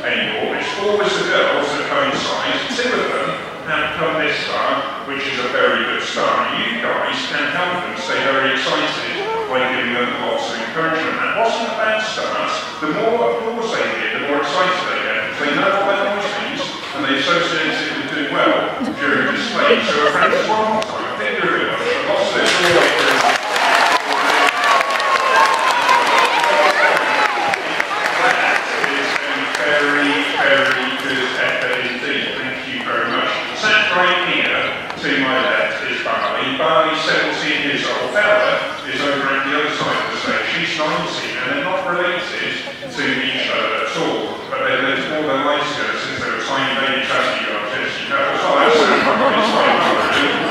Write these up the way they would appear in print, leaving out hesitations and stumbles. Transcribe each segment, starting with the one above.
anymore. It's always the girls that coincide. Two of them have come this far, which is a very good start. You guys can help them stay very excited by giving them lots of encouragement. That wasn't a bad start. The more applause they get, the more excited they get, because they know what that noise means, and they associate it with doing well during a display. So a practice one more time. Thank you very much. Lots of this all the way through. That is a very, very good effort indeed. Thank you very much. Sat right here to my left is Barley. Barley's 17 years old. Bella is over at the other side of the stage. She's 19 and they're not related to each other at all. But they've lived all their lives together since they were tiny baby tragedy artists. You know, it's not that sort of fun. It's fine.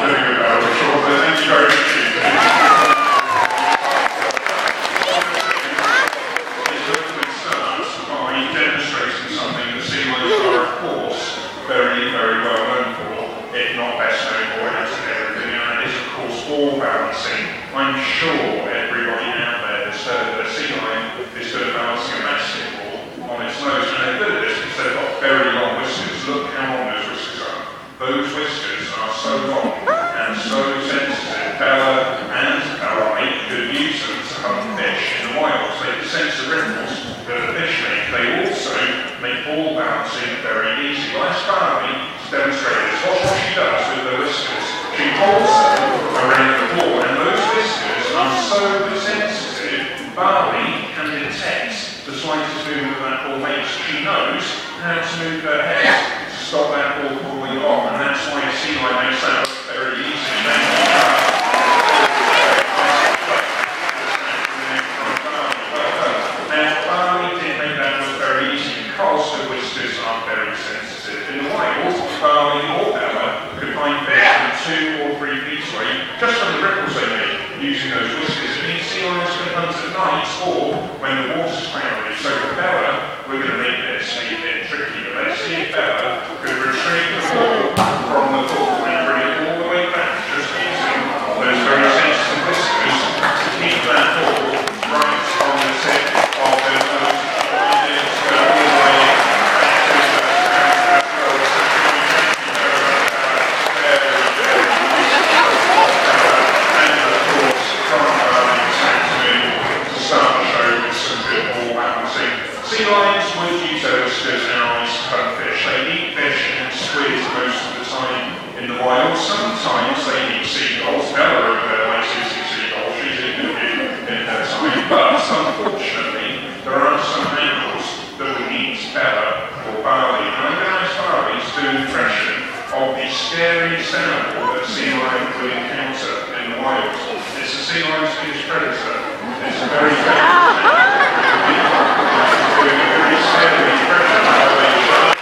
Very good, Bella. Sure. But thank you very much. Demonstrating something that Sea Lions are, of course, very, very well known for, if not best known for, everything, and that is, of course, ball balancing. I'm sure everybody out there has heard that a sea lion is good at balancing a basketball on its nose, and they're good at this because they've got very long whiskers. Look how long those whiskers are. Those whiskers are so long and so sensitive. Bella and Barley could use them to hunt fish in the wild. They can sense the ripples that the fish make. They also make ball balancing very easy. Like Barley to demonstrate this. Watch what she does with the whiskers. She holds them around the ball, and those whiskers are so sensitive, Barley can detect the slightest movement that ball makes. She knows how to move her head to stop that ball falling off, and that's why a sea lion makes that look very easy. Because the whiskers are very sensitive. In the wild, Barley or Bella could find fish from 2 or 3 feet away just from the ripples they make using those whiskers. It means sea lions can hunt at night or when the water's cloudy. So for Bella, we're going to make this a bit tricky. But let's see if Bella could retrieve the ball from the pool and bring it all the way back, just using those very sensitive whiskers to keep that ball right on the tip of her nose. Sea lions would use their whiskers and eyes to hunt fish. They eat fish and squid most of the time in the wild. Sometimes they eat seagulls. Bella over there likes eating seagulls. She's eaten a few in her time. But unfortunately, there are some animals that would eat Bella or Barley. And I'm going to ask Barley to do an impression of the scary sound that a sea lion will encounter in the wild. It's a sea lion's biggest predator. It's a very dangerous sound. Very scary impression of a shark.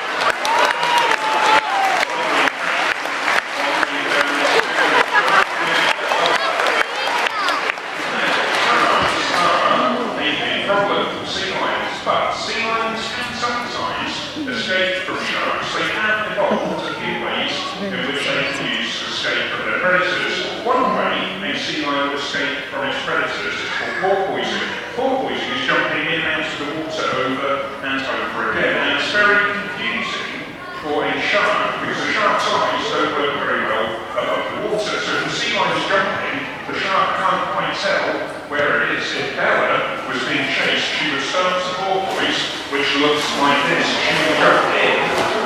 A problem for sea lions, but sea lions can sometimes escape from sharks. They have evolved a few ways in which they can use to escape from their predators. One way a sea lion will escape from its predators is called porpoising. Porpoising is jumping in and out of the water over and over again. And it's very confusing for a shark because the shark's eyes don't work very well above the water. So if the sea lion is jumping, the shark can't quite tell where it is. If Bella was being chased, she would start to porpoise, which looks like this. She would jump in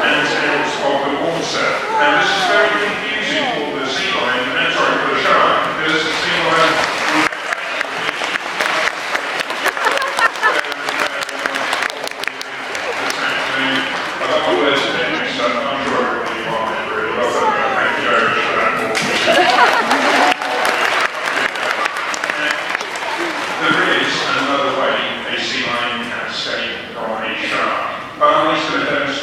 and out of the water. And this is very confusing for the sea lion, and sorry, for the shark, because the sea lion Barley's going to demonstrate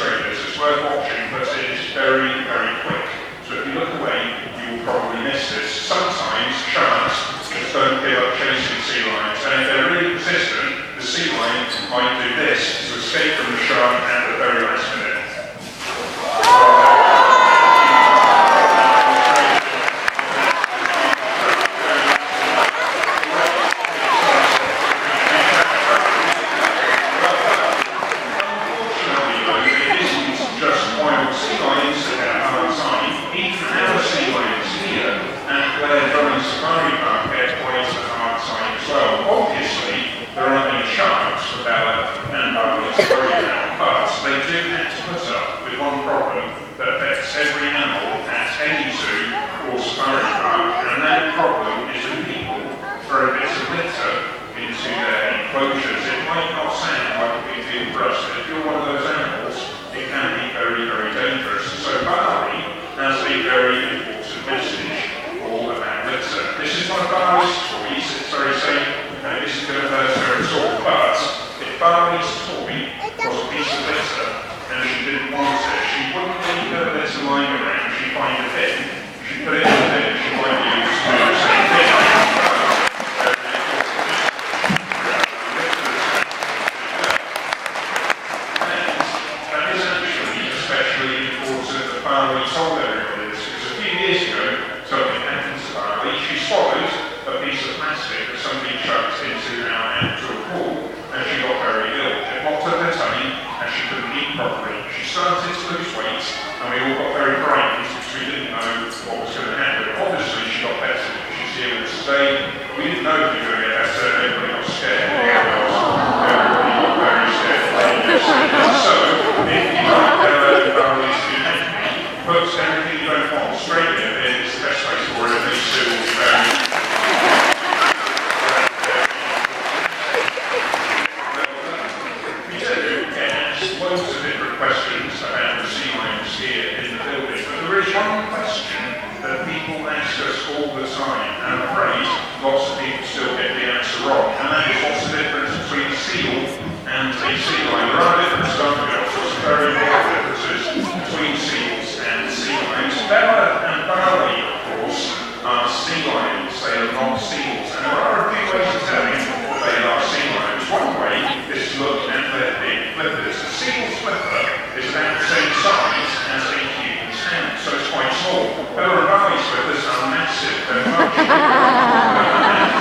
But they do have to put up with one problem that affects every animal at any zoo or safari park, and that problem is when people throw bits of litter into their enclosures. It might not sound like a big deal for us, but if you're one of those animals, it can be very, very dangerous. So Bali has a very important message all about litter. This is one of Bali's toys. It's very safe. This is going to hurt her at all. But if Bali's toy was a piece of litter and she didn't want it, she wouldn't leave her litter lying around. She'd find a bin. She'd put it in the bin. She might use to do the same thing. Bali told everybody this because a few years ago something happened to Bali. She swallowed a piece of plastic that somebody chucked into our outdoor pool and she got very ill. It knocked her tummy and she couldn't eat properly. She started to lose weight and we all got very frightened because we didn't know what was going to happen. Obviously she got better because she's here with us today. We didn't know if we were going to get better. Everybody got scared. Everybody got very scared. So if you like Bali's put everything you don't want. Australia is the best place for it. These two we do get asked loads of different questions about the sea lions here in the building, but there is one question that people ask us all the time, and I'm afraid lots of people still get the answer wrong, and that is what's the difference between a seal and a sea lion. There are differences, don't there? There's very important differences between seals and sea lions. Bella and Bali, of course, are sea lions. They are not seals. And there are a few ways of telling that they are sea lions. One way is to look at their big flippers. A seal's flipper is about the same size as a human's hand, so it's quite small. Bella and Bali's flippers are massive. They're much bigger.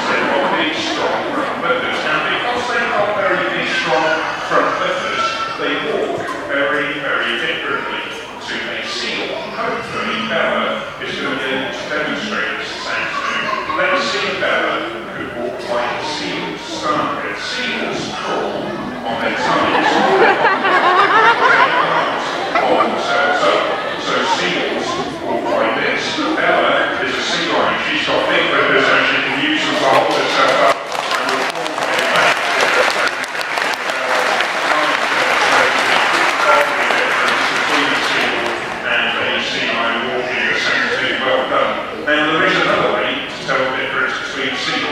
They've got big, strong front flippers. And because they've got very big, strong front flippers, they walk very, very differently to a seal. Hopefully Bella is going to be able to demonstrate this this afternoon. Let's see Bella who walk like a seal to start with. Seals crawl on their tummies on themselves up. So seals walk like this. Bella is a sea lion. She's got big flippers and she can use them to hold herself up. Now there is another way to tell the difference between a seal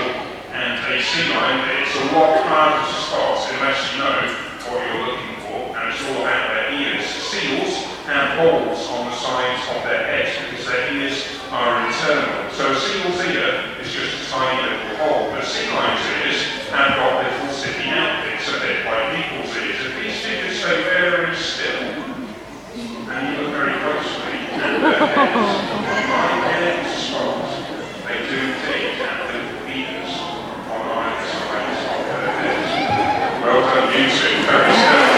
and a sea lion. It's a lot harder to spot unless you know what you're looking for, and it's all about their ears. Seals have holes on the sides of their heads because their ears are internal. So a seal's ear is just a tiny little hole, but sea lion's ears have got little sticking out bits, a bit like people's ears. If these figures stay very still, and you look very closely at their heads, they do take little ears on either side of their heads. Well done, music, very still.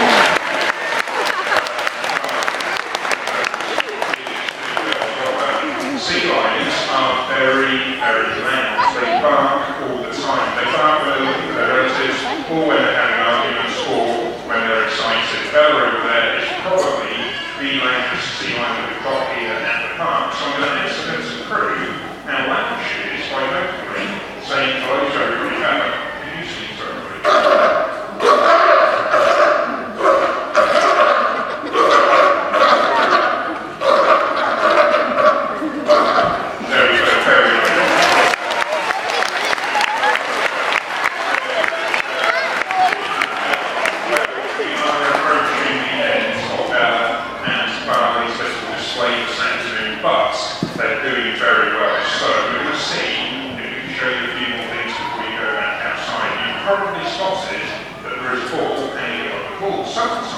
Sea lions are very, very loud. They bark all the time. They bark when they're looking for their relatives, or when they're having arguments, or when they're excited. Bella over there is probably the loudest sea lion that we've got here at the park. So I'm going to ask the crew how loud she is by hopefully saying hello to everybody. Bella, can you speak to everybody? Probably spotted that there is a ball hanging on the pool. Sometimes